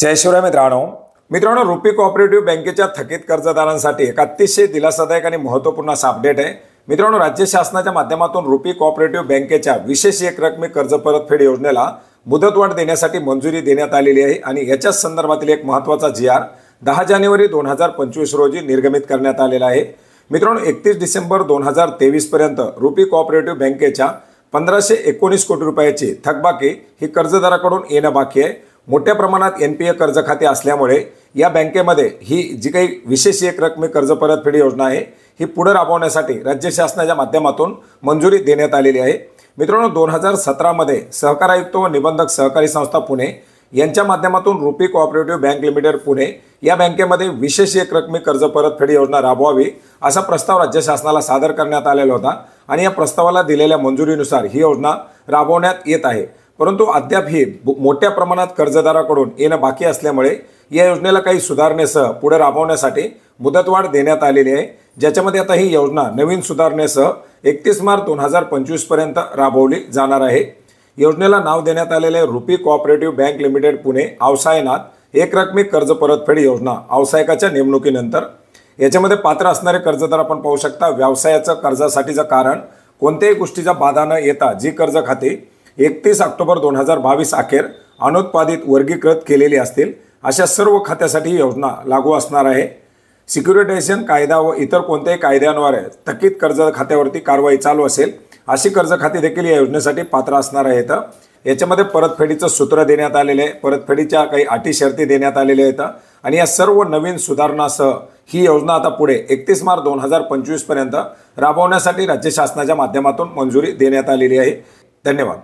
जय शिवराय मित्रांनो RuPay cooperative बँकेच्या थकीत कर्जदारांसाठी एक अतिशय दिलासादायक आणि महत्त्वपूर्ण असा अपडेट आहे। मित्रांनो, राज्य शासनाच्या माध्यमातून रुपी कोऑपरेटिव्ह बँकेच्या विशेष एक रकमी कर्ज परतफेड योजनेला मुदतवाढ देण्यासाठी मंजुरी देण्यात आलेली आहे आणि याच्याच संदर्भातील एक महत्त्वाचा GR 10 जानेवारी 2025 रोजी निर्गमित करण्यात आलेला आहे। मित्रांनो, 31 डिसेंबर 2023 पर्यंत रुपी कोऑपरेटिव्ह बँकेच्या 1519 कोटी रुपयाची थकबाकी ही कर्जदाराकडून येणं बाकी आहे। मोठ्या प्रमाणात NPA कर्ज खाते असल्यामुळे या बँकेमध्ये ही जी काही विशेष एक रकमी कर्ज परतफेड योजना आहे ही पुढे राबवण्यासाठी राज्य शासनाच्या माध्यमातून मंजुरी देण्यात आलेली आहे। मित्रांनो, 2017 मध्ये सहकार आयुक्त व निबंधक सहकारी संस्था पुणे यांच्या माध्यमातून RuPay cooperative bank limited Pune या बँकेमध्ये विशेष एक रकमी कर्ज परतफेड योजना राबवावी असा प्रस्ताव राज्य शासनाला सादर करण्यात आलेला होता आणि या प्रस्तावाला दिलेल्या मंजुरीनुसार ही योजना राबवण्यात येत आहे। परंतु अद्याप ही मोठ्या प्रमाणात कर्जदाराकडून येणं बाकी असल्यामुळे या योजनेला काही सुधारणेसह पुढे राबवण्यासाठी मुदतवाढ देण्यात आलेली आहे, ज्याच्यामध्ये आता ही योजना नवीन सुधारणेसह 31 मार्च 2025 पर्यंत राबवली जाणार आहे। योजनेला नाव देण्यात आलेले Rupee cooperative bank limited Pune अवसायनात एक रकमी कर्ज परतफेड योजना अवसायकाच्या नेमणुकीनंतर। याच्यामध्ये पात्र असणारे कर्जदार आपण पाहू शकता। व्यवसायाचं कर्जासाठीचं कारण कोणत्याही गोष्टीचा बाधा न येता जी कर्ज खाती 31 ऑक्टोबर 2022 अखेर अनुत्पादित वर्गीकृत केलेली असतील अशा सर्व खात्यासाठी ही योजना लागू असणार आहे। सिक्युरिटायझेशन कायदा व इतर कोणत्याही कायद्यांद्वारे थकीत कर्ज खात्यावरती कारवाई चालू असेल अशी कर्ज खाती देखील या योजनेसाठी पात्र असणार आहेत। याच्यामध्ये परतफेडीचं सूत्र देण्यात आलेले आहे, परतफेडीच्या काही अटी शर्ती देण्यात आलेल्या आहेत आणि या सर्व नवीन सुधारणासह ही योजना आता पुढे 31 मार्च 2025 पर्यंत राबवण्यासाठी राज्य शासनाच्या माध्यमातून मंजुरी देण्यात आलेली आहे। धन्यवाद।